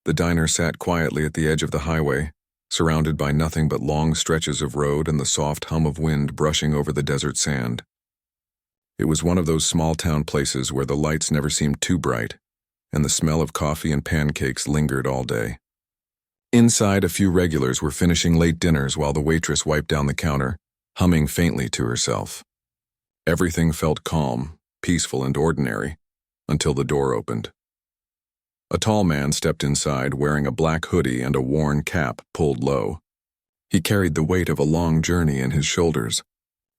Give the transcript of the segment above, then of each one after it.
The diner sat quietly at the edge of the highway, surrounded by nothing but long stretches of road and the soft hum of wind brushing over the desert sand. It was one of those small-town places where the lights never seemed too bright, and the smell of coffee and pancakes lingered all day. Inside, a few regulars were finishing late dinners while the waitress wiped down the counter, humming faintly to herself. Everything felt calm, peaceful, and ordinary, until the door opened. A tall man stepped inside wearing a black hoodie and a worn cap pulled low. He carried the weight of a long journey in his shoulders.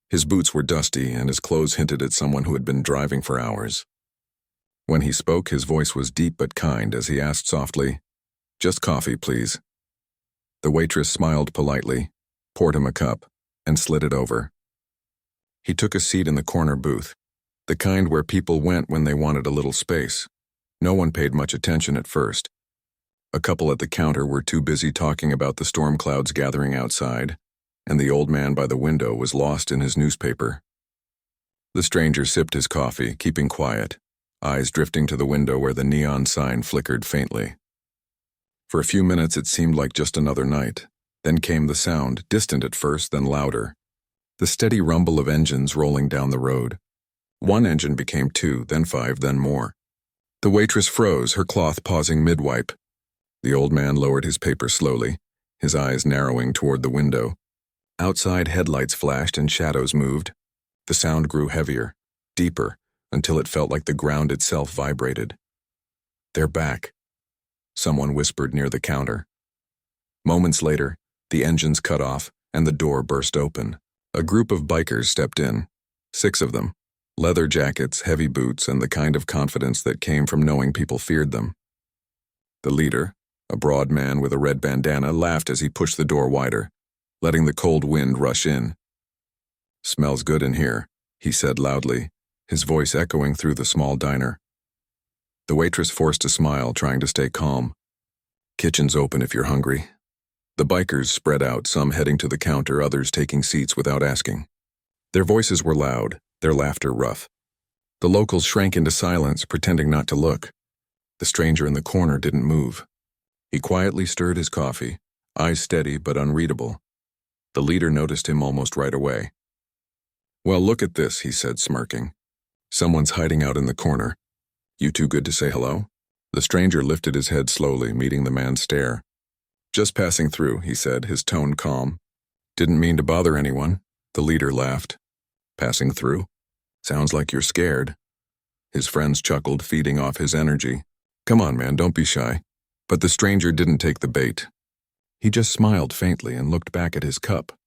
His boots were dusty and his clothes hinted at someone who had been driving for hours. When he spoke, his voice was deep but kind as he asked softly, "Just coffee, please." The waitress smiled politely, poured him a cup, and slid it over. He took a seat in the corner booth, the kind where people went when they wanted a little space. No one paid much attention at first. A couple at the counter were too busy talking about the storm clouds gathering outside, and the old man by the window was lost in his newspaper. The stranger sipped his coffee, keeping quiet, eyes drifting to the window where the neon sign flickered faintly. For a few minutes it seemed like just another night. Then came the sound, distant at first, then louder. The steady rumble of engines rolling down the road. One engine became two, then five, then more. The waitress froze, her cloth pausing mid-wipe. The old man lowered his paper slowly, his eyes narrowing toward the window. Outside, headlights flashed and shadows moved. The sound grew heavier, deeper, until it felt like the ground itself vibrated. "They're back," someone whispered near the counter. Moments later, the engines cut off and the door burst open. A group of bikers stepped in, 6 of them. Leather jackets, heavy boots, and the kind of confidence that came from knowing people feared them. The leader, a broad man with a red bandana, laughed as he pushed the door wider, letting the cold wind rush in. "Smells good in here," he said loudly, his voice echoing through the small diner. The waitress forced a smile, trying to stay calm. "Kitchen's open if you're hungry." The bikers spread out, some heading to the counter, others taking seats without asking. Their voices were loud, their laughter rough. The locals shrank into silence, pretending not to look. The stranger in the corner didn't move. He quietly stirred his coffee, eyes steady but unreadable. The leader noticed him almost right away. "Well, look at this," he said, smirking. "Someone's hiding out in the corner. You too good to say hello?" The stranger lifted his head slowly, meeting the man's stare. "Just passing through," he said, his tone calm. "Didn't mean to bother anyone." The leader laughed. "Passing through? Sounds like you're scared." His friends chuckled, feeding off his energy. "Come on, man, don't be shy." But the stranger didn't take the bait. He just smiled faintly and looked back at his cup.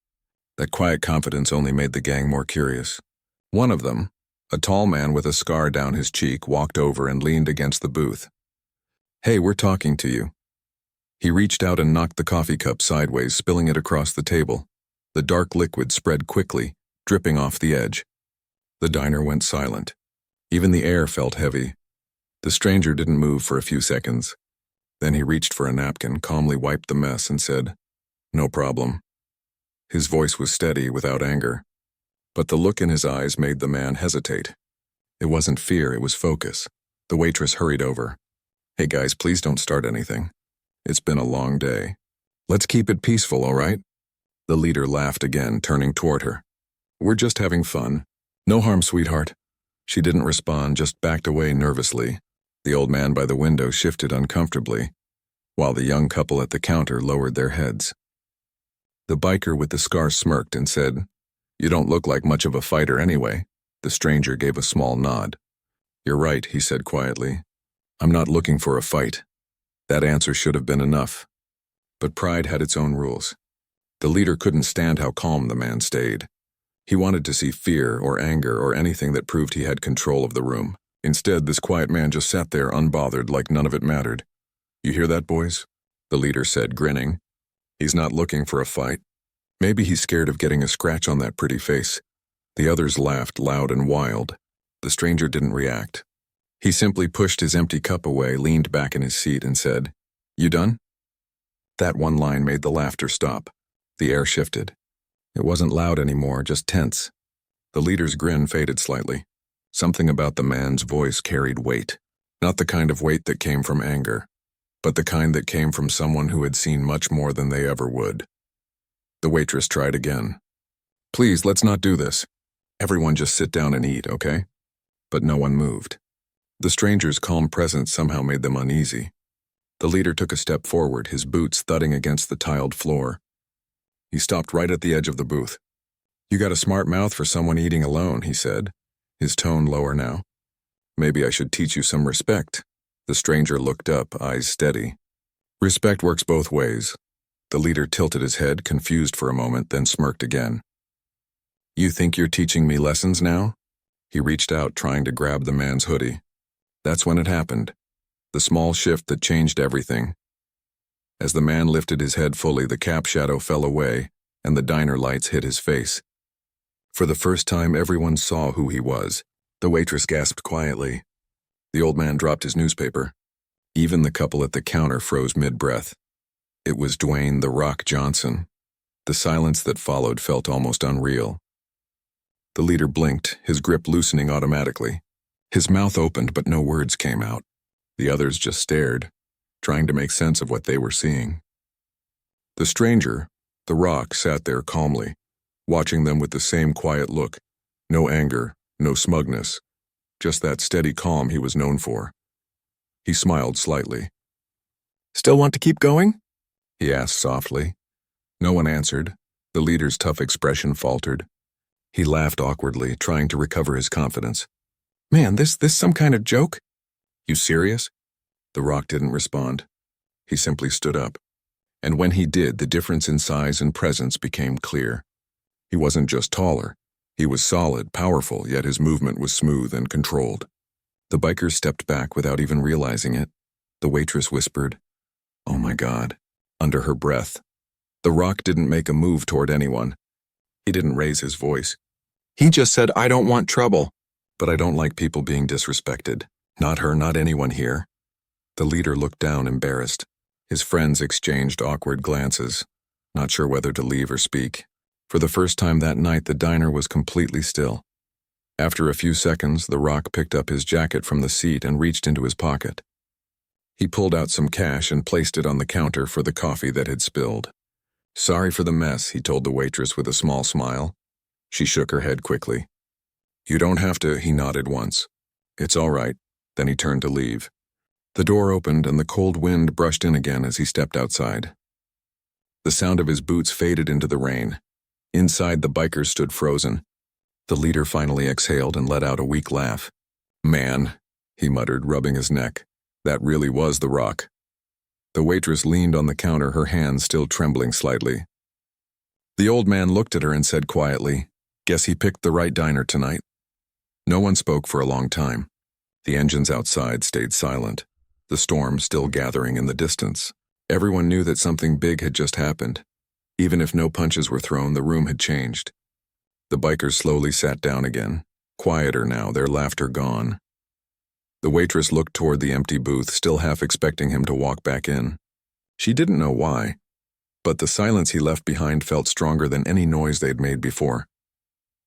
That quiet confidence only made the gang more curious. One of them, a tall man with a scar down his cheek, walked over and leaned against the booth. "Hey, we're talking to you." He reached out and knocked the coffee cup sideways, spilling it across the table. The dark liquid spread quickly, dripping off the edge. The diner went silent. Even the air felt heavy. The stranger didn't move for a few seconds. Then he reached for a napkin, calmly wiped the mess, and said, "No problem." His voice was steady, without anger. But the look in his eyes made the man hesitate. It wasn't fear, it was focus. The waitress hurried over. "Hey guys, please don't start anything. It's been a long day. Let's keep it peaceful, all right?" The leader laughed again, turning toward her. "We're just having fun. No harm, sweetheart." She didn't respond, just backed away nervously. The old man by the window shifted uncomfortably, while the young couple at the counter lowered their heads. The biker with the scar smirked and said, "You don't look like much of a fighter anyway." The stranger gave a small nod. "You're right," he said quietly. "I'm not looking for a fight." That answer should have been enough. But pride had its own rules. The leader couldn't stand how calm the man stayed. He wanted to see fear or anger or anything that proved he had control of the room. Instead, this quiet man just sat there unbothered, like none of it mattered. "You hear that, boys?" the leader said, grinning. "He's not looking for a fight. Maybe he's scared of getting a scratch on that pretty face." The others laughed loud and wild. The stranger didn't react. He simply pushed his empty cup away, leaned back in his seat, and said, "You done?" That one line made the laughter stop. The air shifted. It wasn't loud anymore, just tense. The leader's grin faded slightly. Something about the man's voice carried weight. Not the kind of weight that came from anger, but the kind that came from someone who had seen much more than they ever would. The waitress tried again. "Please, let's not do this. Everyone just sit down and eat, okay?" But no one moved. The stranger's calm presence somehow made them uneasy. The leader took a step forward, his boots thudding against the tiled floor. He stopped right at the edge of the booth. "You got a smart mouth for someone eating alone," he said, his tone lower now. "Maybe I should teach you some respect." The stranger looked up, eyes steady. "Respect works both ways." The leader tilted his head, confused for a moment, then smirked again. "You think you're teaching me lessons now?" He reached out, trying to grab the man's hoodie. That's when it happened. The small shift that changed everything. As the man lifted his head fully, the cap shadow fell away, and the diner lights hit his face. For the first time, everyone saw who he was. The waitress gasped quietly. The old man dropped his newspaper. Even the couple at the counter froze mid-breath. It was Dwayne "The Rock" Johnson. The silence that followed felt almost unreal. The leader blinked, his grip loosening automatically. His mouth opened, but no words came out. The others just stared, trying to make sense of what they were seeing. The stranger, The Rock, sat there calmly, watching them with the same quiet look. No anger, no smugness, just that steady calm he was known for. He smiled slightly. "Still want to keep going?" he asked softly. No one answered. The leader's tough expression faltered. He laughed awkwardly, trying to recover his confidence. "Man, this some kind of joke? You serious?" The Rock didn't respond. He simply stood up. And when he did, the difference in size and presence became clear. He wasn't just taller. He was solid, powerful, yet his movement was smooth and controlled. The bikers stepped back without even realizing it. The waitress whispered, "Oh my God," under her breath. The Rock didn't make a move toward anyone. He didn't raise his voice. He just said, "I don't want trouble." "But I don't like people being disrespected. Not her, not anyone here." The leader looked down, embarrassed. His friends exchanged awkward glances, not sure whether to leave or speak. For the first time that night, the diner was completely still. After a few seconds, The Rock picked up his jacket from the seat and reached into his pocket. He pulled out some cash and placed it on the counter for the coffee that had spilled. "Sorry for the mess," he told the waitress with a small smile. She shook her head quickly. "You don't have to," he nodded once. "It's all right." Then he turned to leave. The door opened and the cold wind brushed in again as he stepped outside. The sound of his boots faded into the rain. Inside, the bikers stood frozen. The leader finally exhaled and let out a weak laugh. "Man," he muttered, rubbing his neck. "That really was The Rock." The waitress leaned on the counter, her hands still trembling slightly. The old man looked at her and said quietly, "Guess he picked the right diner tonight." No one spoke for a long time. The engines outside stayed silent, the storm still gathering in the distance. Everyone knew that something big had just happened. Even if no punches were thrown, the room had changed. The bikers slowly sat down again, quieter now, their laughter gone. The waitress looked toward the empty booth, still half expecting him to walk back in. She didn't know why, but the silence he left behind felt stronger than any noise they'd made before.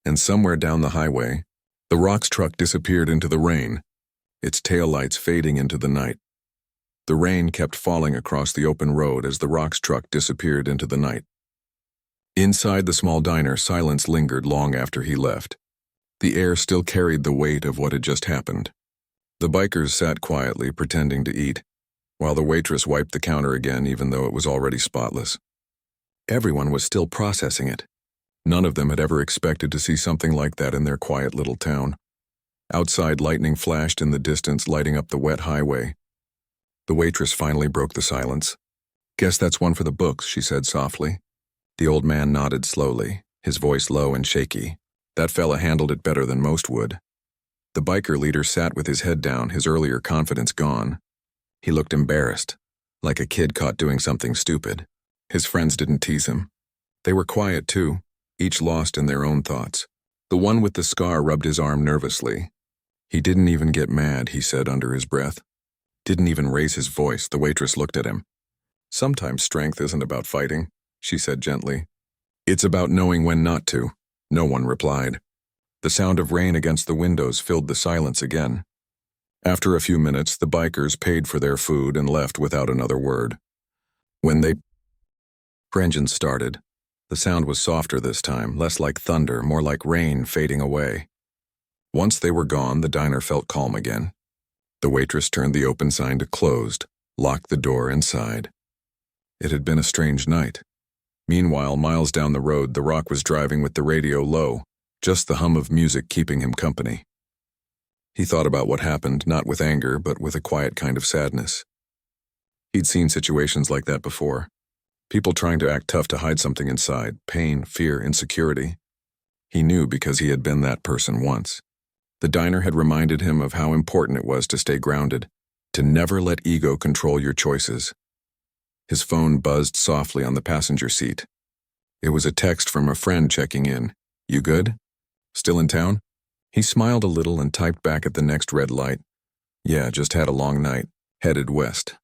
And somewhere down the highway, The Rock's truck disappeared into the rain, its taillights fading into the night. The rain kept falling across the open road as The Rock's truck disappeared into the night. Inside the small diner, silence lingered long after he left. The air still carried the weight of what had just happened. The bikers sat quietly, pretending to eat, while the waitress wiped the counter again, even though it was already spotless. Everyone was still processing it. None of them had ever expected to see something like that in their quiet little town. Outside, lightning flashed in the distance, lighting up the wet highway. The waitress finally broke the silence. "Guess that's one for the books," she said softly. The old man nodded slowly, his voice low and shaky. "That fella handled it better than most would." The biker leader sat with his head down, his earlier confidence gone. He looked embarrassed, like a kid caught doing something stupid. His friends didn't tease him. They were quiet too, each lost in their own thoughts. The one with the scar rubbed his arm nervously. "He didn't even get mad," he said under his breath. Didn't even raise his voice. The waitress looked at him. "Sometimes strength isn't about fighting," she said gently. "It's about knowing when not to." No one replied. The sound of rain against the windows filled the silence again. After a few minutes, the bikers paid for their food and left without another word. When the engine started, the sound was softer this time, less like thunder, more like rain fading away. Once they were gone, the diner felt calm again. The waitress turned the open sign to closed, locked the door inside. It had been a strange night. Meanwhile, miles down the road, The Rock was driving with the radio low, just the hum of music keeping him company. He thought about what happened, not with anger, but with a quiet kind of sadness. He'd seen situations like that before. People trying to act tough to hide something inside, pain, fear, insecurity. He knew because he had been that person once. The diner had reminded him of how important it was to stay grounded, to never let ego control your choices. His phone buzzed softly on the passenger seat. It was a text from a friend checking in. "You good? Still in town?" He smiled a little and typed back at the next red light. "Yeah, just had a long night. Headed west."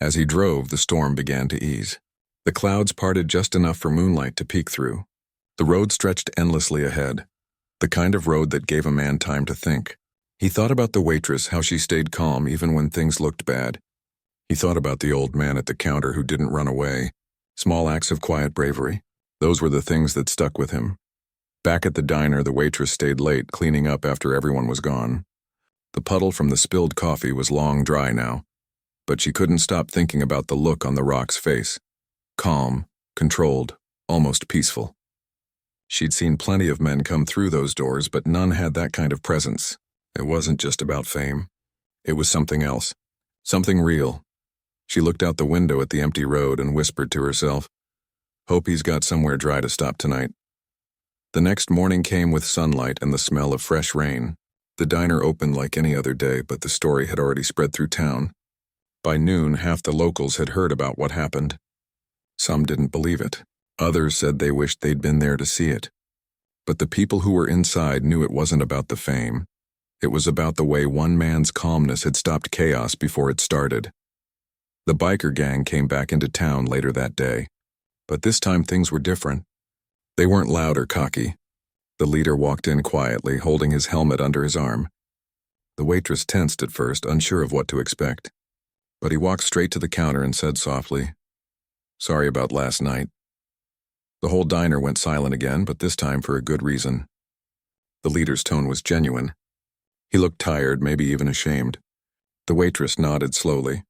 As he drove, the storm began to ease. The clouds parted just enough for moonlight to peek through. The road stretched endlessly ahead, the kind of road that gave a man time to think. He thought about the waitress, how she stayed calm even when things looked bad. He thought about the old man at the counter who didn't run away. Small acts of quiet bravery. Those were the things that stuck with him. Back at the diner, the waitress stayed late, cleaning up after everyone was gone. The puddle from the spilled coffee was long dry now, but she couldn't stop thinking about the look on The Rock's face. Calm, controlled, almost peaceful. She'd seen plenty of men come through those doors, but none had that kind of presence. It wasn't just about fame. It was something else. Something real. She looked out the window at the empty road and whispered to herself, "Hope he's got somewhere dry to stop tonight." The next morning came with sunlight and the smell of fresh rain. The diner opened like any other day, but the story had already spread through town. By noon, half the locals had heard about what happened. Some didn't believe it. Others said they wished they'd been there to see it. But the people who were inside knew it wasn't about the fame. It was about the way one man's calmness had stopped chaos before it started. The biker gang came back into town later that day. But this time things were different. They weren't loud or cocky. The leader walked in quietly, holding his helmet under his arm. The waitress tensed at first, unsure of what to expect. But he walked straight to the counter and said softly, "Sorry about last night." The whole diner went silent again, but this time for a good reason. The leader's tone was genuine. He looked tired, maybe even ashamed. The waitress nodded slowly.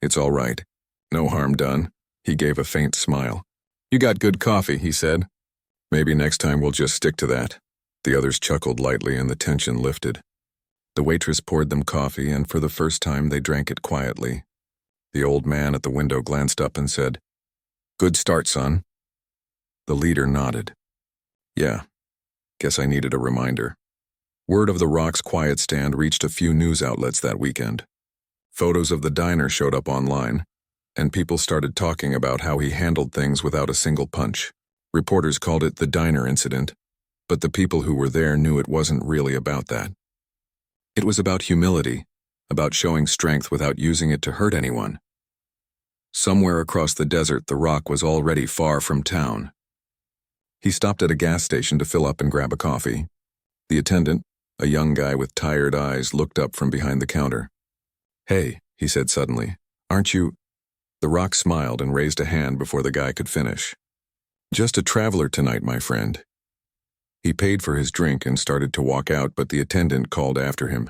"It's all right. No harm done." He gave a faint smile. "You got good coffee," he said. "Maybe next time we'll just stick to that." The others chuckled lightly and the tension lifted. The waitress poured them coffee, and for the first time they drank it quietly. The old man at the window glanced up and said, "Good start, son." The leader nodded. "Yeah, guess I needed a reminder." Word of The Rock's quiet stand reached a few news outlets that weekend. Photos of the diner showed up online, and people started talking about how he handled things without a single punch. Reporters called it the diner incident, but the people who were there knew it wasn't really about that. It was about humility, about showing strength without using it to hurt anyone. Somewhere across the desert, The Rock was already far from town. He stopped at a gas station to fill up and grab a coffee. The attendant, a young guy with tired eyes, looked up from behind the counter. "Hey," he said suddenly, "aren't you—" The Rock smiled and raised a hand before the guy could finish. "Just a traveler tonight, my friend." He paid for his drink and started to walk out, but the attendant called after him.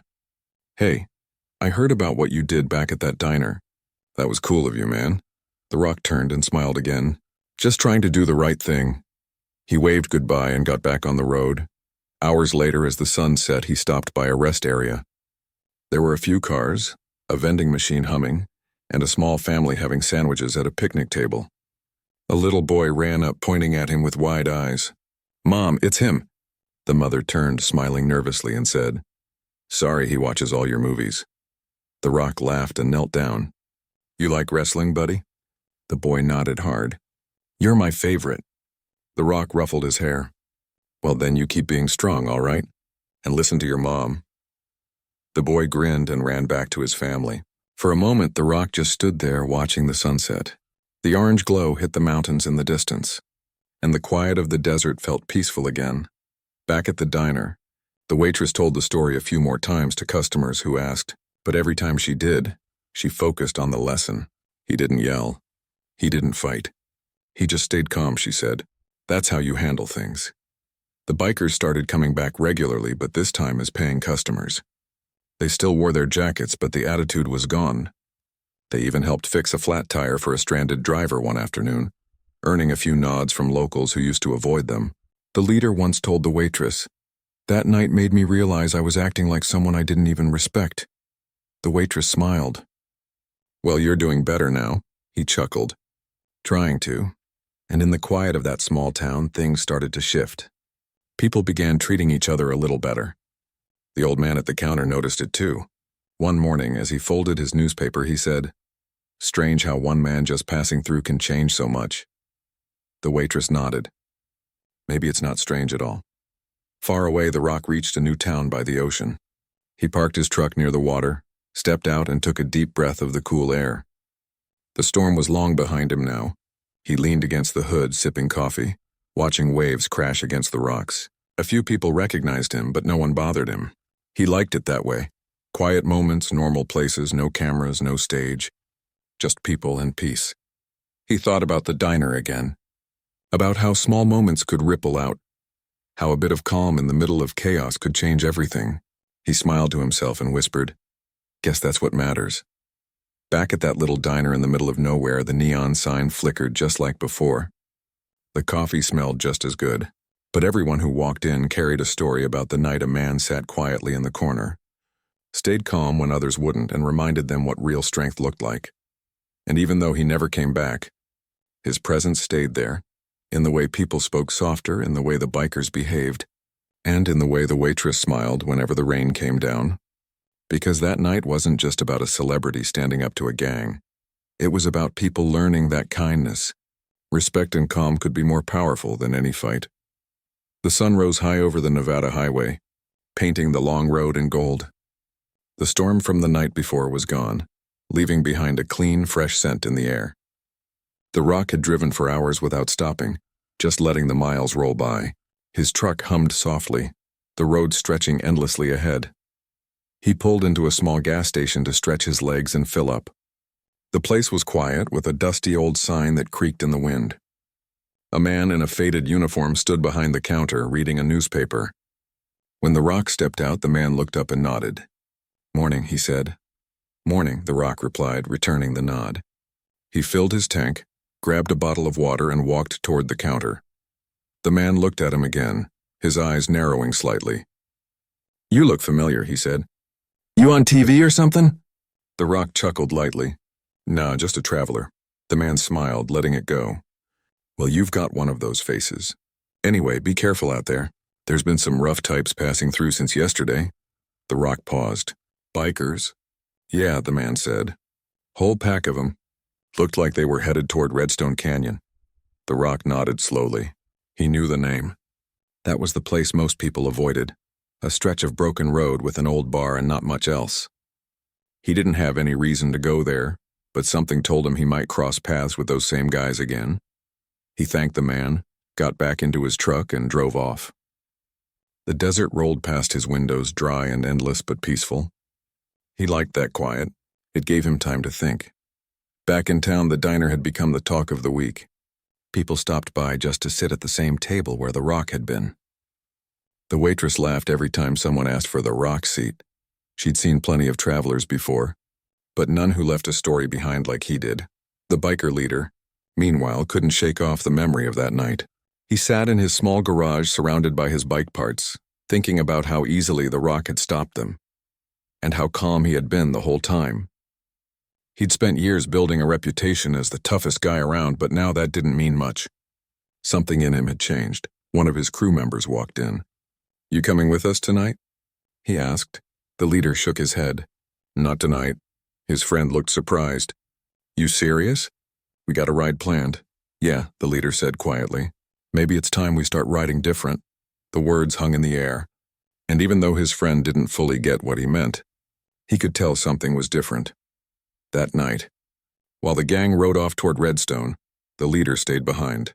"Hey, I heard about what you did back at that diner. That was cool of you, man." The Rock turned and smiled again. "Just trying to do the right thing." He waved goodbye and got back on the road. Hours later, as the sun set, he stopped by a rest area. There were a few cars, a vending machine humming, and a small family having sandwiches at a picnic table. A little boy ran up, pointing at him with wide eyes. "Mom, it's him." The mother turned, smiling nervously, and said, "Sorry, he watches all your movies." The Rock laughed and knelt down. "You like wrestling, buddy?" The boy nodded hard. "You're my favorite." The Rock ruffled his hair. "Well, then you keep being strong, all right? And listen to your mom." The boy grinned and ran back to his family. For a moment, The Rock just stood there watching the sunset. The orange glow hit the mountains in the distance, and the quiet of the desert felt peaceful again. Back at the diner, the waitress told the story a few more times to customers who asked, But every time she did, she focused on the lesson. He didn't yell. He didn't fight. He just stayed calm, she said. That's how you handle things. The bikers started coming back regularly, but this time as paying customers. They still wore their jackets, but the attitude was gone. They even helped fix a flat tire for a stranded driver one afternoon, earning a few nods from locals who used to avoid them. The leader once told the waitress, "That night made me realize I was acting like someone I didn't even respect." The waitress smiled. "Well, you're doing better now," he chuckled. Trying to. And in the quiet of that small town, things started to shift. People began treating each other a little better. The old man at the counter noticed it too. One morning, as he folded his newspaper, he said, "Strange how one man just passing through can change so much." The waitress nodded. Maybe it's not strange at all. Far away, the Rock reached a new town by the ocean. He parked his truck near the water, stepped out, and took a deep breath of the cool air. The storm was long behind him now. He leaned against the hood, sipping coffee, watching waves crash against the rocks. A few people recognized him, but no one bothered him. He liked it that way. Quiet moments, normal places, no cameras, no stage. Just people and peace. He thought about the diner again. About how small moments could ripple out. How a bit of calm in the middle of chaos could change everything. He smiled to himself and whispered, "Guess that's what matters." Back at that little diner in the middle of nowhere, the neon sign flickered just like before. The coffee smelled just as good, but everyone who walked in carried a story about the night a man sat quietly in the corner, stayed calm when others wouldn't, and reminded them what real strength looked like. And even though he never came back, his presence stayed there, in the way people spoke softer, in the way the bikers behaved, and in the way the waitress smiled whenever the rain came down. Because that night wasn't just about a celebrity standing up to a gang. It was about people learning that kindness, respect, and calm could be more powerful than any fight. The sun rose high over the Nevada highway, painting the long road in gold. The storm from the night before was gone, leaving behind a clean, fresh scent in the air. The Rock had driven for hours without stopping, just letting the miles roll by. His truck hummed softly, the road stretching endlessly ahead. He pulled into a small gas station to stretch his legs and fill up. The place was quiet, with a dusty old sign that creaked in the wind. A man in a faded uniform stood behind the counter, reading a newspaper. When the Rock stepped out, the man looked up and nodded. "Morning," he said. "Morning," the Rock replied, returning the nod. He filled his tank, grabbed a bottle of water, and walked toward the counter. The man looked at him again, his eyes narrowing slightly. "You look familiar," he said. "You on TV or something?" The Rock chuckled lightly. "Nah, just a traveler." The man smiled, letting it go. "Well, you've got one of those faces. Anyway, be careful out there. There's been some rough types passing through since yesterday." The Rock paused. "Bikers?" "Yeah," the man said. "Whole pack of them. Looked like they were headed toward Redstone Canyon." The Rock nodded slowly. He knew the name. That was the place most people avoided. A stretch of broken road with an old bar and not much else. He didn't have any reason to go there, but something told him he might cross paths with those same guys again. He thanked the man, got back into his truck, and drove off. The desert rolled past his windows, dry and endless but peaceful. He liked that quiet. It gave him time to think. Back in town, the diner had become the talk of the week. People stopped by just to sit at the same table where the Rock had been. The waitress laughed every time someone asked for the Rock seat. She'd seen plenty of travelers before, but none who left a story behind like he did. The biker leader, meanwhile, couldn't shake off the memory of that night. He sat in his small garage surrounded by his bike parts, thinking about how easily the Rock had stopped them, and how calm he had been the whole time. He'd spent years building a reputation as the toughest guy around, but now that didn't mean much. Something in him had changed. One of his crew members walked in. "You coming with us tonight?" he asked. The leader shook his head. "Not tonight." His friend looked surprised. "You serious? We got a ride planned." "Yeah," the leader said quietly. "Maybe it's time we start riding different." The words hung in the air, and even though his friend didn't fully get what he meant, he could tell something was different. That night, while the gang rode off toward Redstone, the leader stayed behind.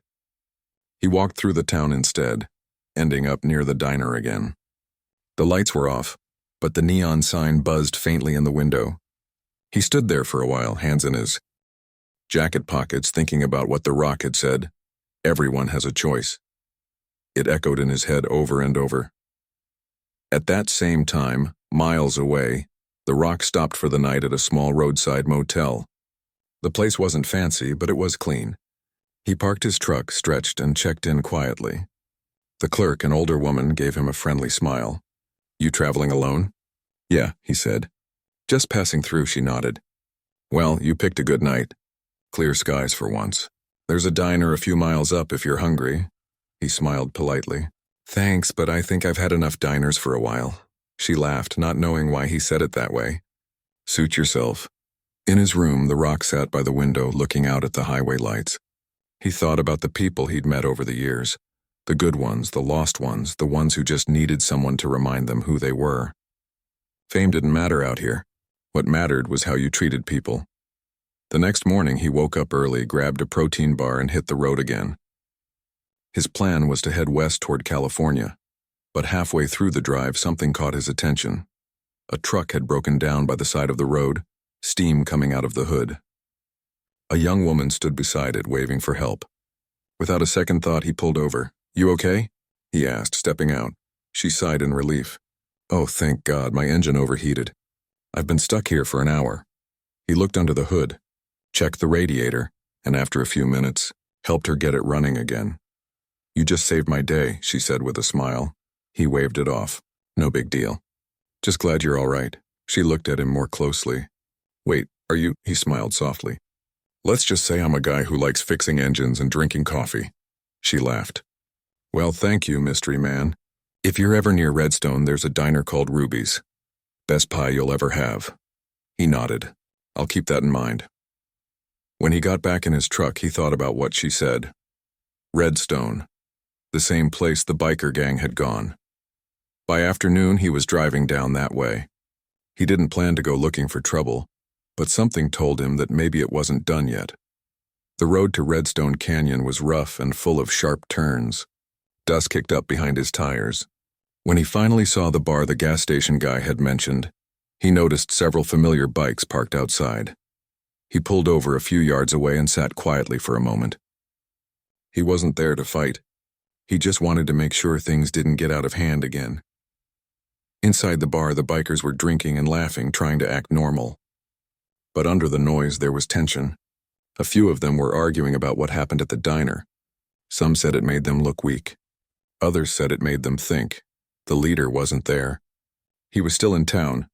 He walked through the town instead, ending up near the diner again. The lights were off, but the neon sign buzzed faintly in the window. He stood there for a while, hands in his jacket pockets, thinking about what the Rock had said. Everyone has a choice. It echoed in his head over and over. At that same time, miles away, the Rock stopped for the night at a small roadside motel. The place wasn't fancy, but it was clean. He parked his truck, stretched, and checked in quietly. The clerk, an older woman, gave him a friendly smile. "You traveling alone?" "Yeah," he said. "Just passing through," she nodded. "Well, you picked a good night. Clear skies for once. There's a diner a few miles up if you're hungry." He smiled politely. "Thanks, but I think I've had enough diners for a while." She laughed, not knowing why he said it that way. "Suit yourself." In his room, the Rock sat by the window looking out at the highway lights. He thought about the people he'd met over the years. The good ones, the lost ones, the ones who just needed someone to remind them who they were. Fame didn't matter out here. What mattered was how you treated people. The next morning, he woke up early, grabbed a protein bar, and hit the road again. His plan was to head west toward California, but halfway through the drive, something caught his attention. A truck had broken down by the side of the road, steam coming out of the hood. A young woman stood beside it, waving for help. Without a second thought, he pulled over. "You okay?" he asked, stepping out. She sighed in relief. "Oh, thank God, my engine overheated. I've been stuck here for an hour." He looked under the hood, checked the radiator, and after a few minutes, helped her get it running again. "You just saved my day," she said with a smile. He waved it off. "No big deal. Just glad you're all right." She looked at him more closely. "Wait, are you?" He smiled softly. "Let's just say I'm a guy who likes fixing engines and drinking coffee." She laughed. "Well, thank you, mystery man. If you're ever near Redstone, there's a diner called Ruby's. Best pie you'll ever have." He nodded. "I'll keep that in mind." When he got back in his truck, he thought about what she said. Redstone. The same place the biker gang had gone. By afternoon, he was driving down that way. He didn't plan to go looking for trouble, but something told him that maybe it wasn't done yet. The road to Redstone Canyon was rough and full of sharp turns. Dust kicked up behind his tires. When he finally saw the bar the gas station guy had mentioned, he noticed several familiar bikes parked outside. He pulled over a few yards away and sat quietly for a moment. He wasn't there to fight. He just wanted to make sure things didn't get out of hand again. Inside the bar, the bikers were drinking and laughing, trying to act normal. But under the noise, there was tension. A few of them were arguing about what happened at the diner. Some said it made them look weak. Others said it made them think. The leader wasn't there. He was still in town,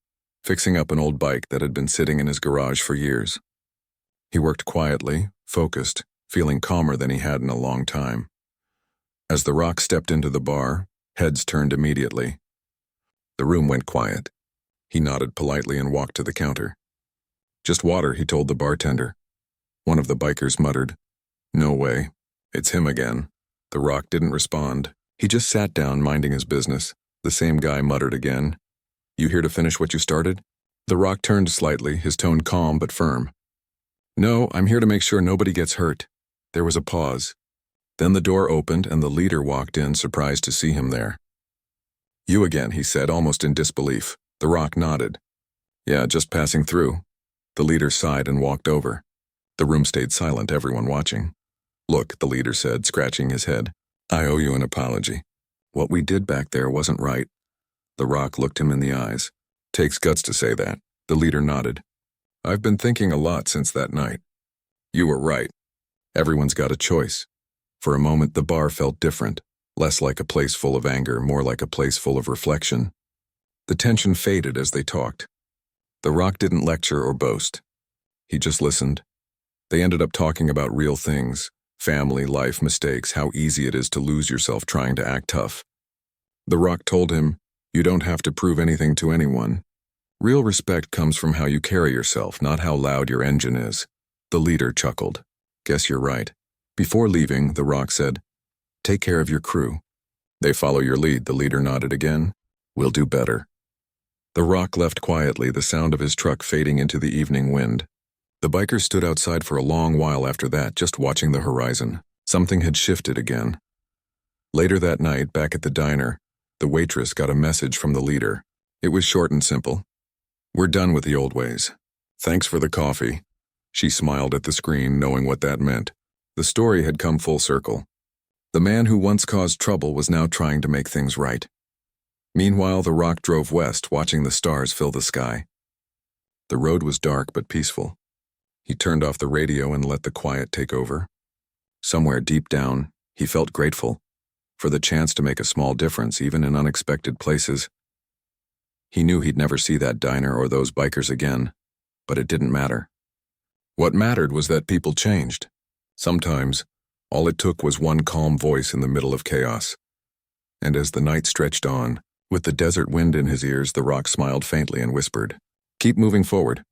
fixing up an old bike that had been sitting in his garage for years. He worked quietly, focused, feeling calmer than he had in a long time. As the Rock stepped into the bar, heads turned immediately. The room went quiet. He nodded politely and walked to the counter. "Just water," he told the bartender. One of the bikers muttered, "No way. It's him again." The Rock didn't respond. He just sat down, minding his business. The same guy muttered again, "You here to finish what you started?" The Rock turned slightly, his tone calm but firm. "No, I'm here to make sure nobody gets hurt." There was a pause. Then the door opened and the leader walked in, surprised to see him there. "You again," he said, almost in disbelief. The Rock nodded. "Yeah, just passing through." The leader sighed and walked over. The room stayed silent, everyone watching. "Look," the leader said, scratching his head. "I owe you an apology. What we did back there wasn't right." The Rock looked him in the eyes. "Takes guts to say that." The leader nodded. "I've been thinking a lot since that night. You were right. Everyone's got a choice." For a moment, the bar felt different, less like a place full of anger, more like a place full of reflection. The tension faded as they talked. The Rock didn't lecture or boast. He just listened. They ended up talking about real things, family, life, mistakes, how easy it is to lose yourself trying to act tough. The Rock told him, "You don't have to prove anything to anyone. Real respect comes from how you carry yourself, not how loud your engine is." The leader chuckled. "Guess you're right." Before leaving, the Rock said, "Take care of your crew." "They follow your lead," the leader nodded again. "We'll do better." The Rock left quietly, the sound of his truck fading into the evening wind. The bikers stood outside for a long while after that, just watching the horizon. Something had shifted again. Later that night, back at the diner, the waitress got a message from the leader. It was short and simple. We're done with the old ways. Thanks for the coffee. She smiled at the screen, knowing what that meant. The story had come full circle. The man who once caused trouble was now trying to make things right. Meanwhile, the Rock drove west, watching the stars fill the sky. The road was dark but peaceful. He turned off the radio and let the quiet take over. Somewhere deep down, he felt grateful for the chance to make a small difference, even in unexpected places. He knew he'd never see that diner or those bikers again, but it didn't matter. What mattered was that people changed. Sometimes, all it took was one calm voice in the middle of chaos. And as the night stretched on, with the desert wind in his ears, the Rock smiled faintly and whispered, "Keep moving forward."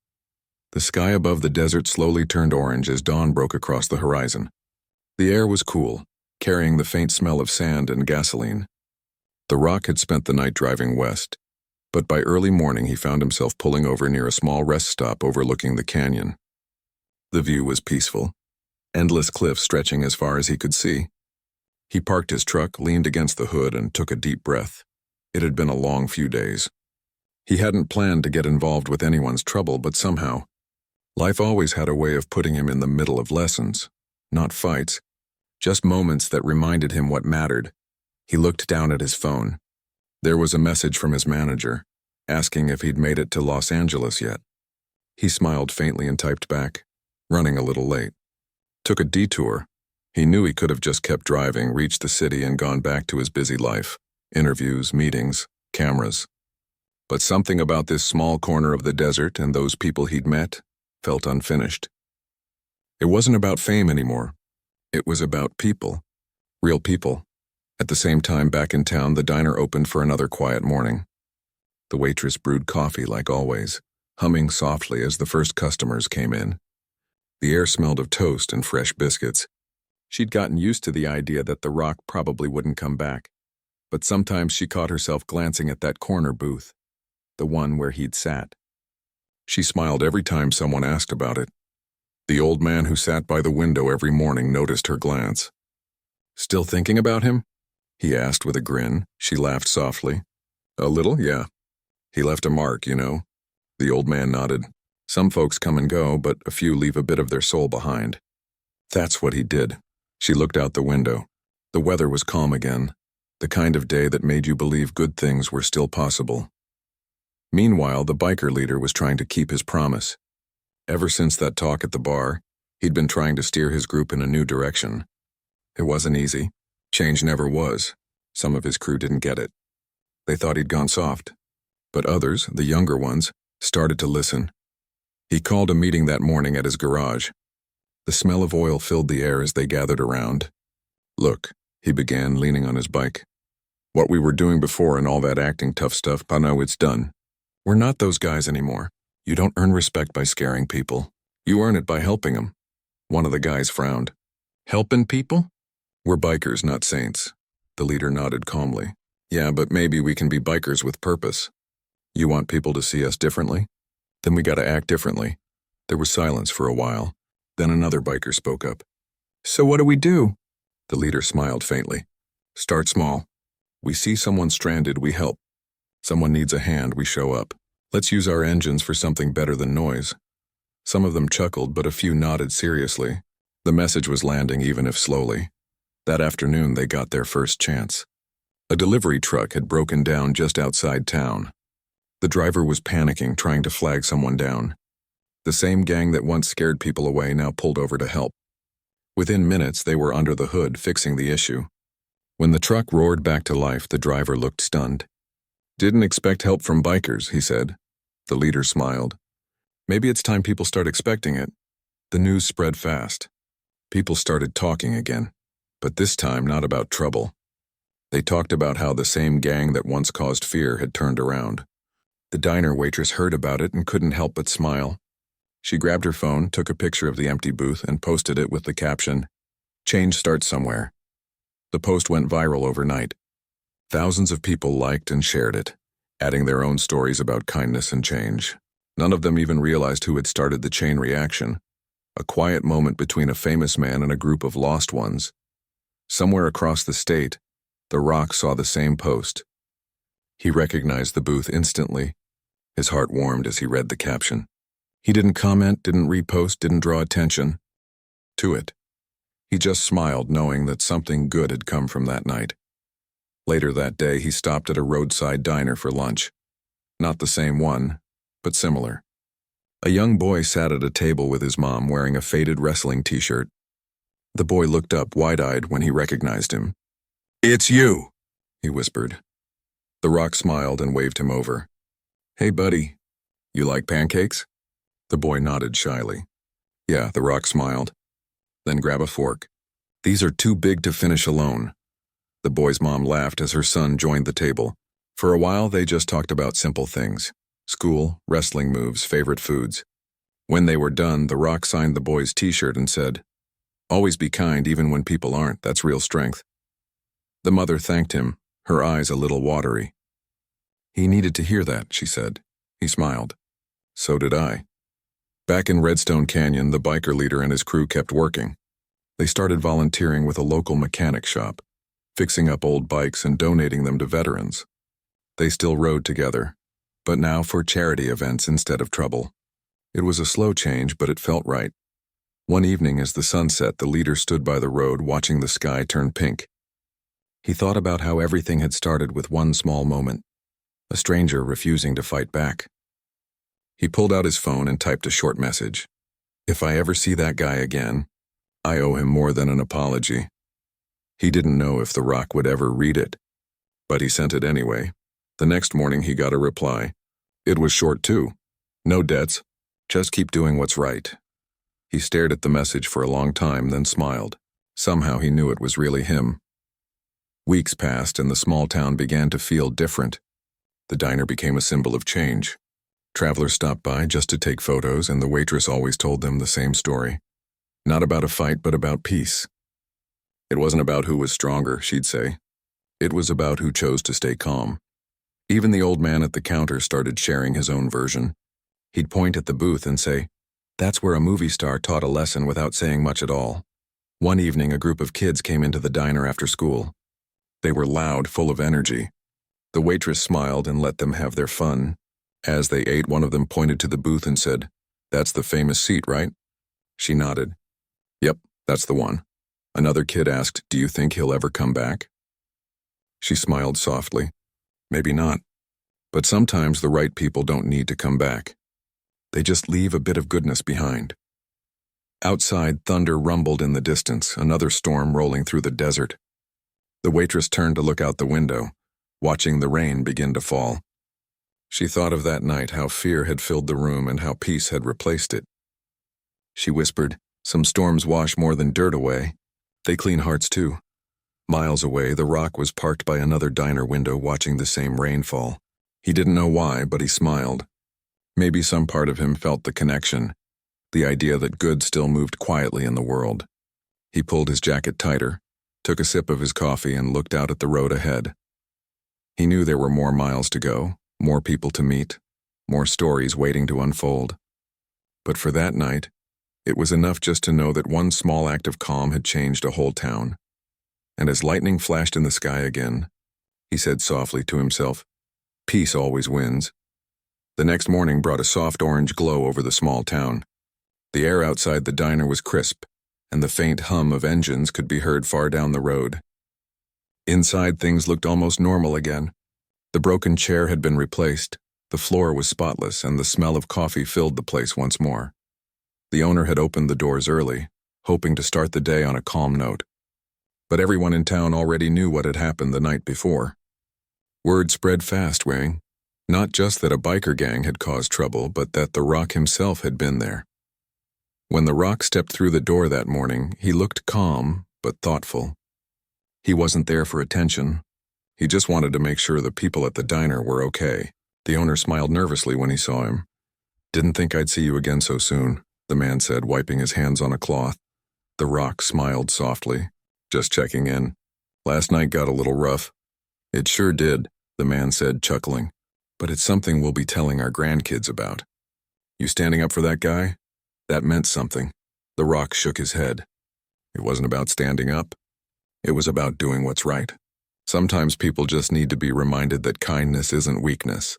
The sky above the desert slowly turned orange as dawn broke across the horizon. The air was cool, carrying the faint smell of sand and gasoline. The Rock had spent the night driving west, but by early morning he found himself pulling over near a small rest stop overlooking the canyon. The view was peaceful, endless cliffs stretching as far as he could see. He parked his truck, leaned against the hood, and took a deep breath. It had been a long few days. He hadn't planned to get involved with anyone's trouble, but somehow, life always had a way of putting him in the middle of lessons, not fights, just moments that reminded him what mattered. He looked down at his phone. There was a message from his manager, asking if he'd made it to Los Angeles yet. He smiled faintly and typed back, "Running a little late." Took a detour. He knew he could have just kept driving, reached the city, and gone back to his busy life. Interviews, meetings, cameras. But something about this small corner of the desert and those people he'd met felt unfinished. It wasn't about fame anymore. It was about people. Real people. At the same time, back in town, the diner opened for another quiet morning. The waitress brewed coffee like always, humming softly as the first customers came in. The air smelled of toast and fresh biscuits. She'd gotten used to the idea that the Rock probably wouldn't come back, but sometimes she caught herself glancing at that corner booth, the one where he'd sat. She smiled every time someone asked about it. The old man who sat by the window every morning noticed her glance. "Still thinking about him?" he asked with a grin. She laughed softly. "A little, yeah. He left a mark, you know." The old man nodded. "Some folks come and go, but a few leave a bit of their soul behind." That's what he did. She looked out the window. The weather was calm again, the kind of day that made you believe good things were still possible. Meanwhile, the biker leader was trying to keep his promise. Ever since that talk at the bar, he'd been trying to steer his group in a new direction. It wasn't easy. Change never was. Some of his crew didn't get it. They thought he'd gone soft. But others, the younger ones, started to listen. He called a meeting that morning at his garage. The smell of oil filled the air as they gathered around. "Look," he began, leaning on his bike. "What we were doing before and all that acting tough stuff, but now it's done. We're not those guys anymore. You don't earn respect by scaring people. You earn it by helping them." One of the guys frowned. "Helping people? We're bikers, not saints." The leader nodded calmly. "Yeah, but maybe we can be bikers with purpose. You want people to see us differently? Then we gotta act differently." There was silence for a while. Then another biker spoke up. "So what do we do?" The leader smiled faintly. "Start small. We see someone stranded, we help. Someone needs a hand, we show up. Let's use our engines for something better than noise." Some of them chuckled, but a few nodded seriously. The message was landing, even if slowly. That afternoon, they got their first chance. A delivery truck had broken down just outside town. The driver was panicking, trying to flag someone down. The same gang that once scared people away now pulled over to help. Within minutes, they were under the hood, fixing the issue. When the truck roared back to life, the driver looked stunned. "Didn't expect help from bikers," he said. The leader smiled. "Maybe it's time people start expecting it." The news spread fast. People started talking again, but this time not about trouble. They talked about how the same gang that once caused fear had turned around. The diner waitress heard about it and couldn't help but smile. She grabbed her phone, took a picture of the empty booth, and posted it with the caption, "Change starts somewhere." The post went viral overnight. Thousands of people liked and shared it, adding their own stories about kindness and change. None of them even realized who had started the chain reaction. A quiet moment between a famous man and a group of lost ones. Somewhere across the state, The Rock saw the same post. He recognized the booth instantly. His heart warmed as he read the caption. He didn't comment, didn't repost, didn't draw attention to it. He just smiled, knowing that something good had come from that night. Later that day, he stopped at a roadside diner for lunch. Not the same one, but similar. A young boy sat at a table with his mom wearing a faded wrestling t-shirt. The boy looked up wide-eyed when he recognized him. "It's you," he whispered. The Rock smiled and waved him over. "Hey, buddy, you like pancakes?" The boy nodded shyly. "Yeah," The Rock smiled. "Then grab a fork. These are too big to finish alone." The boy's mom laughed as her son joined the table. For a while, they just talked about simple things: school, wrestling moves, favorite foods. When they were done, The Rock signed the boy's t-shirt and said, "Always be kind even when people aren't. That's real strength." The mother thanked him, her eyes a little watery. "He needed to hear that," she said. He smiled. "So did I." Back in Redstone Canyon, the biker leader and his crew kept working. They started volunteering with a local mechanic shop, fixing up old bikes and donating them to veterans. They still rode together, but now for charity events instead of trouble. It was a slow change, but it felt right. One evening as the sun set, the leader stood by the road watching the sky turn pink. He thought about how everything had started with one small moment: a stranger refusing to fight back. He pulled out his phone and typed a short message. "If I ever see that guy again, I owe him more than an apology." He didn't know if The Rock would ever read it, but he sent it anyway. The next morning he got a reply. It was short too. "No debts. Just keep doing what's right." He stared at the message for a long time, then smiled. Somehow he knew it was really him. Weeks passed and the small town began to feel different. The diner became a symbol of change. Travelers stopped by just to take photos, and the waitress always told them the same story. Not about a fight, but about peace. It wasn't about who was stronger, she'd say. It was about who chose to stay calm. Even the old man at the counter started sharing his own version. He'd point at the booth and say, "That's where a movie star taught a lesson without saying much at all." One evening, a group of kids came into the diner after school. They were loud, full of energy. The waitress smiled and let them have their fun. As they ate, one of them pointed to the booth and said, "That's the famous seat, right?" She nodded. "Yep, that's the one." Another kid asked, "Do you think he'll ever come back?" She smiled softly. "Maybe not. But sometimes the right people don't need to come back. They just leave a bit of goodness behind." Outside, thunder rumbled in the distance, another storm rolling through the desert. The waitress turned to look out the window, watching the rain begin to fall. She thought of that night, how fear had filled the room and how peace had replaced it. She whispered, "Some storms wash more than dirt away. They clean hearts too." Miles away, The Rock was parked by another diner window watching the same rainfall. He didn't know why, but he smiled. Maybe some part of him felt the connection, the idea that good still moved quietly in the world. He pulled his jacket tighter, took a sip of his coffee, and looked out at the road ahead. He knew there were more miles to go, more people to meet, more stories waiting to unfold. But for that night, it was enough just to know that one small act of calm had changed a whole town. And as lightning flashed in the sky again, he said softly to himself, "Peace always wins." The next morning brought a soft orange glow over the small town. The air outside the diner was crisp, and the faint hum of engines could be heard far down the road. Inside, things looked almost normal again. The broken chair had been replaced, the floor was spotless, and the smell of coffee filled the place once more. The owner had opened the doors early, hoping to start the day on a calm note. But everyone in town already knew what had happened the night before. Word spread fast, Wang. Not just that a biker gang had caused trouble, but that The Rock himself had been there. When The Rock stepped through the door that morning, he looked calm, but thoughtful. He wasn't there for attention. He just wanted to make sure the people at the diner were okay. The owner smiled nervously when he saw him. "Didn't think I'd see you again so soon," the man said, wiping his hands on a cloth. The Rock smiled softly. "Just checking in. Last night got a little rough." "It sure did," the man said, chuckling. "But it's something we'll be telling our grandkids about." "You standing up for that guy?" That meant something. The Rock shook his head. It wasn't about standing up. It was about doing what's right. Sometimes people just need to be reminded that kindness isn't weakness.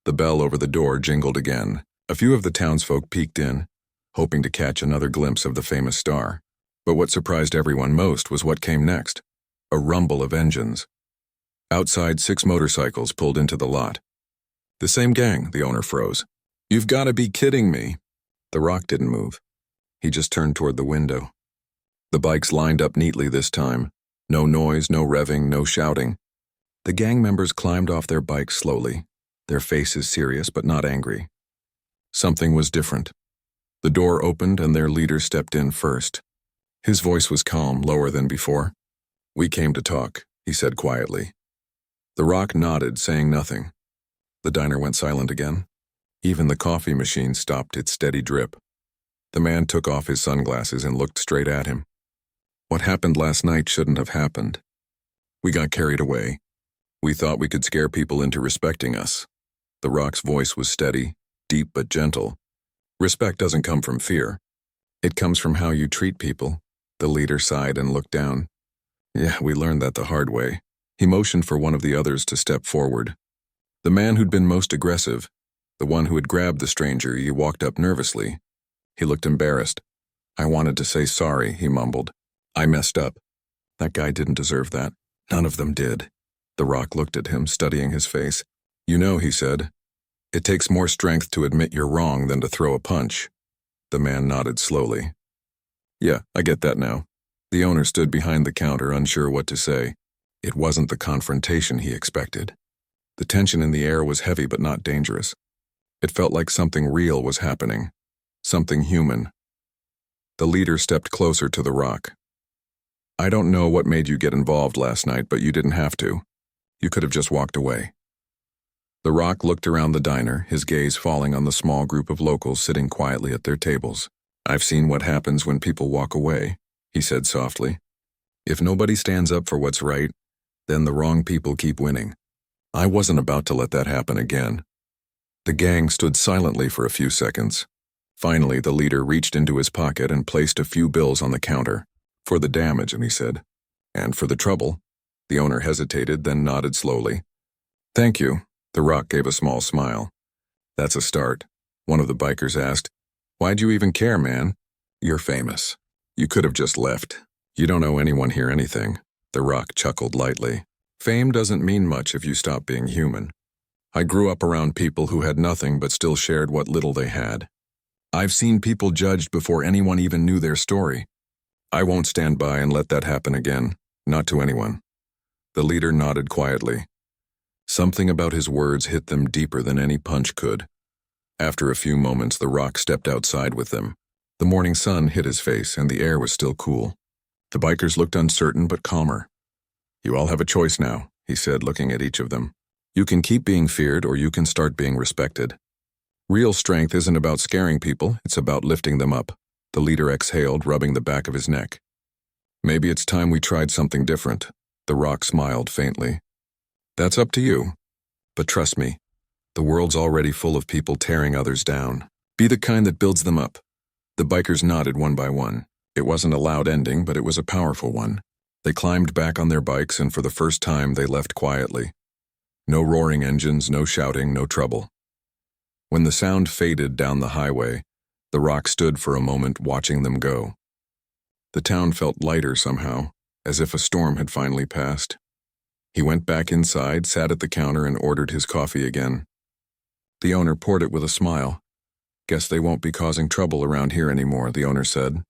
The bell over the door jingled again. A few of the townsfolk peeked in, hoping to catch another glimpse of the famous star. But what surprised everyone most was what came next. A rumble of engines. Outside, 6 motorcycles pulled into the lot. The same gang, the owner froze. "You've got to be kidding me." The Rock didn't move. He just turned toward the window. The bikes lined up neatly this time. No noise, no revving, no shouting. The gang members climbed off their bikes slowly, their faces serious but not angry. Something was different. The door opened and their leader stepped in first. His voice was calm, lower than before. "We came to talk," he said quietly. The Rock nodded, saying nothing. The diner went silent again. Even the coffee machine stopped its steady drip. The man took off his sunglasses and looked straight at him. "What happened last night shouldn't have happened. We got carried away. We thought we could scare people into respecting us." The Rock's voice was steady, deep but gentle. "Respect doesn't come from fear. It comes from how you treat people." The leader sighed and looked down. "Yeah, we learned that the hard way." He motioned for one of the others to step forward. The man who'd been most aggressive, the one who had grabbed the stranger, he walked up nervously. He looked embarrassed. "I wanted to say sorry," he mumbled. "I messed up. That guy didn't deserve that. None of them did." The Rock looked at him, studying his face. "You know," he said, "it takes more strength to admit you're wrong than to throw a punch." The man nodded slowly. "Yeah, I get that now." The owner stood behind the counter, unsure what to say. It wasn't the confrontation he expected. The tension in the air was heavy but not dangerous. It felt like something real was happening. Something human. The leader stepped closer to the Rock. "I don't know what made you get involved last night, but you didn't have to. You could have just walked away." The Rock looked around the diner, his gaze falling on the small group of locals sitting quietly at their tables. "I've seen what happens when people walk away," he said softly. "If nobody stands up for what's right, then the wrong people keep winning. I wasn't about to let that happen again." The gang stood silently for a few seconds. Finally, the leader reached into his pocket and placed a few bills on the counter. "For the damage," he said. "And for the trouble." The owner hesitated, then nodded slowly. "Thank you." The Rock gave a small smile. "That's a start." One of the bikers asked, "Why'd you even care, man? You're famous. You could have just left. You don't owe anyone here anything." The Rock chuckled lightly. "Fame doesn't mean much if you stop being human. I grew up around people who had nothing but still shared what little they had. I've seen people judged before anyone even knew their story. I won't stand by and let that happen again, not to anyone." The leader nodded quietly. Something about his words hit them deeper than any punch could. After a few moments, the Rock stepped outside with them. The morning sun hit his face and the air was still cool. The bikers looked uncertain but calmer. "You all have a choice now," he said, looking at each of them. "You can keep being feared or you can start being respected. Real strength isn't about scaring people, it's about lifting them up." The leader exhaled, rubbing the back of his neck. "Maybe it's time we tried something different." The Rock smiled faintly. "That's up to you. But trust me, the world's already full of people tearing others down. Be the kind that builds them up." The bikers nodded one by one. It wasn't a loud ending, but it was a powerful one. They climbed back on their bikes, and for the first time they left quietly. No roaring engines, no shouting, no trouble. When the sound faded down the highway, the Rock stood for a moment watching them go. The town felt lighter somehow, as if a storm had finally passed. He went back inside, sat at the counter, and ordered his coffee again. The owner poured it with a smile. "Guess they won't be causing trouble around here anymore," the owner said.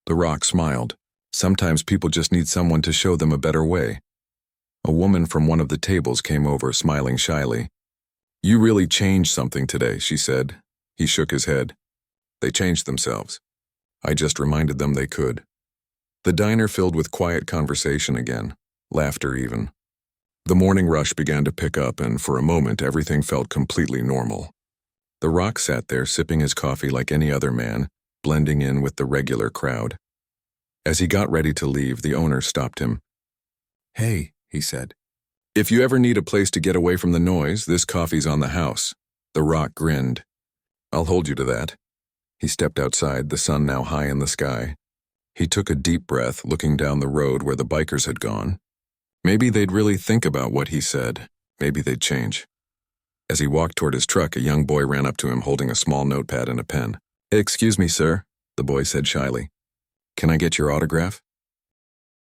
The Rock smiled. Sometimes people just need someone to show them a better way. A woman from one of the tables came over, smiling shyly. "You really changed something today," she said. He shook his head. "They changed themselves. I just reminded them they could." The diner filled with quiet conversation again, laughter even. The morning rush began to pick up, and for a moment everything felt completely normal. The Rock sat there sipping his coffee like any other man, blending in with the regular crowd. As he got ready to leave, the owner stopped him. "Hey," he said. "If you ever need a place to get away from the noise, this coffee's on the house." The Rock grinned. "I'll hold you to that." He stepped outside, the sun now high in the sky. He took a deep breath, looking down the road where the bikers had gone. Maybe they'd really think about what he said. Maybe they'd change. As he walked toward his truck, a young boy ran up to him holding a small notepad and a pen. "Excuse me, sir," the boy said shyly. "Can I get your autograph?"